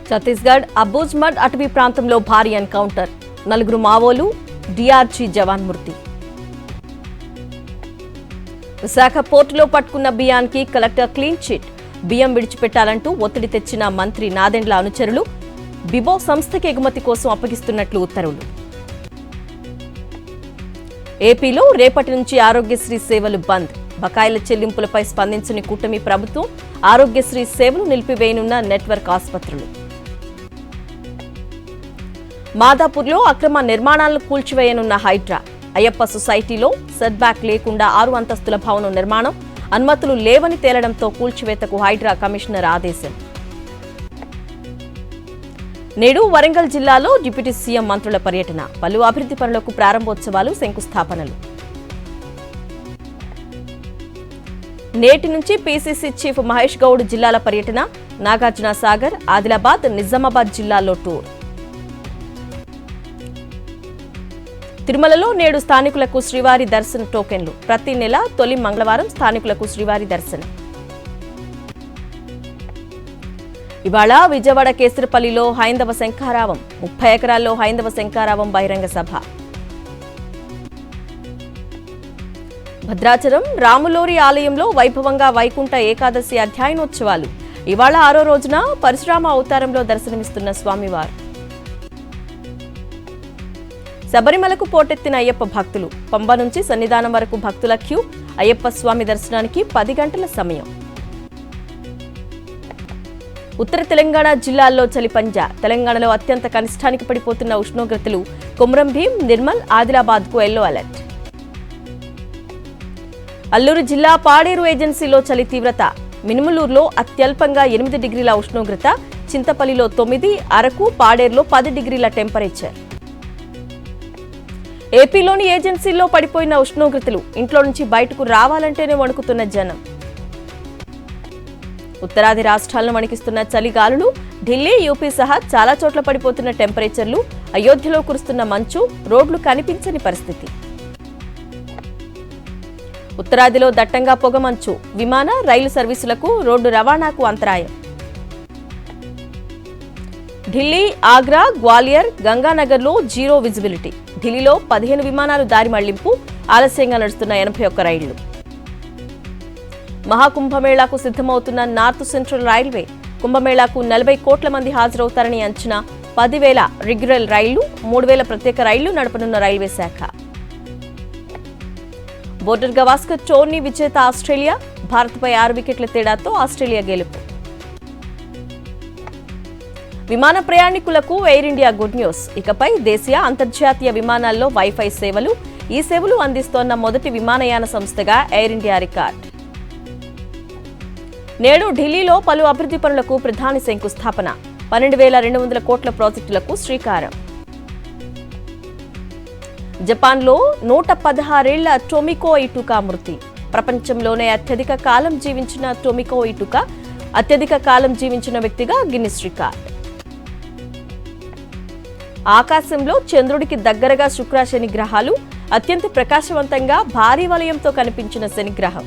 ఛత్తీస్గఢ్ అబూజ్మడ్ అటవీ ప్రాంతంలో భారీ ఎన్కౌంటర్, 4 మావోలు, డిఆర్జీ జవాన్ మృతి. విశాఖ పోర్టులో పట్టుకున్న బియ్యానికి కలెక్టర్ క్లీన్ చిట్, బియ్యం విడిచిపెట్టాలంటూ ఒత్తిడి తెచ్చిన మంత్రి నాదెండ్ల అనుచరులు బిబో సంస్థకి ఎగుమతి కోసం అప్పగిస్తున్నట్లు ఉత్తర్వులు. ఏపీలో రేపటి నుంచి ఆరోగ్యశ్రీ సేవలు బంద్, బకాయిల చెల్లింపులపై స్పందించని కూటమి ప్రభుత్వం ఆరోగ్యశ్రీ సేవలు నిలిపివేయనున్న నెట్వర్క్ ఆసుపత్రులు. మాదాపూర్లో అక్రమ నిర్మాణాలను కూల్చివేయనున్న హైడ్రా, అయ్యప్ప సొసైటీలో సెట్ బ్యాక్ లేకుండా 6 అంతస్తుల భవనం నిర్మాణం, అనుమతులు లేవని తేలడంతో కూల్చివేతకు హైడ్రా కమిషనర్ ఆదేశం. నేడు వరంగల్ జిల్లాలో డిప్యూటీ సీఎం మంత్రుల పర్యటన, పలు అభివృద్ధి పనులకు ప్రారంభోత్సవాలు, శంకుస్థాపనలు. నేటి నుంచి పీసీసీ చీఫ్ మహేష్ గౌడ్ జిల్లాల పర్యటన, నాగార్జున సాగర్, ఆదిలాబాద్, నిజామాబాద్ జిల్లాల్లో టూర్. తిరుమలలో నేడు స్థానికులకు శ్రీవారి దర్శన టోకెన్లు, ప్రతి నెల తొలి మంగళవారం స్థానికులకు శ్రీవారి దర్శనం. ఇవాళ విజయవాడ కేసరపల్లిలో హైందవ శంఖారావం, 30 ఎకరాల్లో హైందవ శంఖారావం బహిరంగ సభ. భద్రాచలం రాములోరి ఆలయంలో వైభవంగా వైకుంఠ ఏకాదశి అధ్యయనోత్సవాలు, ఇవాళ 6వ రోజున పరశురామ అవతారంలో దర్శనమిస్తున్న స్వామివారు. శబరిమలకు పోటెత్తిన అయ్యప్ప భక్తులు, పంబ నుంచి సన్నిధానం వరకు భక్తుల క్యూ, అయ్యప్ప స్వామి దర్శనానికి 10 గంటల సమయం. ఉత్తర తెలంగాణ జిల్లాల్లో చలి పంజా, తెలంగాణలో అత్యంత కనిష్టానికి పడిపోతున్న ఉష్ణోగ్రతలు, కొమరం భీం, నిర్మల్, ఆదిలాబాద్కు ఎల్లో అలర్ట్. అల్లూరు జిల్లా పాడేరు ఏజెన్సీలో చలి తీవ్రత, మినుములూరులో అత్యల్పంగా 8 డిగ్రీల ఉష్ణోగ్రత, చింతపల్లిలో 9, అరకు, పాడేరులో 10 డిగ్రీల టెంపరేచర్. ఏపీలోని ఏజెన్సీల్లో పడిపోయిన ఉష్ణోగ్రతలు, ఇంట్లో నుంచి బయటకు రావాలంటేనే వణుకుతున్న జనం. ఉత్తరాది రాష్ట్రాలను వణికిస్తున్న చలిగాలులు, ఢిల్లీ, యూపీ సహా చాలా చోట్ల పడిపోతున్న టెంపరేచర్లు, అయోధ్యలో కురుస్తున్న మంచు, రోడ్లు కనిపించని పరిస్థితి. ఉత్తరాదిలో దట్టంగా పొగమంచు, విమాన, రైలు సర్వీసులకు, రోడ్డు రవాణాకు అంతరాయం. ఢిల్లీ, ఆగ్రా, గ్వాలియర్, గంగానగర్లో జీరో విజిబిలిటీ, ఢిల్లీలో 15 విమానాలు దారి మళ్లింపు, ఆలస్యంగా నడుస్తున్న 81 రైళ్లు. మహాకుంభమేళాకు సిద్ధమవుతున్న నార్త్ సెంట్రల్ రైల్వే, కుంభమేళాకు 40 కోట్ల మంది హాజరవుతారని అంచనా, 10,000 రెగ్యులర్ రైళ్లు, 3,000 ప్రత్యేక రైళ్లు నడపనున్న రైల్వే శాఖ. బోర్డర్ గవాస్కర్ టోర్నీ విజేత ఆస్ట్రేలియా, భారత్పై 6 వికెట్ల తేడాతో ఆస్ట్రేలియా గెలుపు. విమాన ప్రయాణికులకు ఎయిర్ ఇండియా గుడ్ న్యూస్, ఇకపై దేశీయ, అంతర్జాతీయ విమానాల్లో వైఫై సేవలు, ఈ సేవలు అందిస్తోన్న మొదటి విమానయాన సంస్థగా ఎయిర్ ఇండియా రికార్డ్. నేడు ఢిల్లీలో పలు అభివృద్ధి పనులకు ప్రధాని శంకుస్థాపన, 12,200 కోట్ల ప్రాజెక్టులకు శ్రీకారం. జపాన్లో 116 ఏళ్ల టొమికో ఇటుకా మృతి, ప్రపంచంలోనే అత్యధిక కాలం జీవించిన టొమికో ఇటుకా అత్యధిక కాలం జీవించిన వ్యక్తిగా గిన్నిస్ రికార్డ్. ఆకాశంలో చంద్రుడికి దగ్గరగా శుక్ర, శని గ్రహాలు, అత్యంత ప్రకాశవంతంగా భారీ వలయంతో కనిపించిన శనిగ్రహం.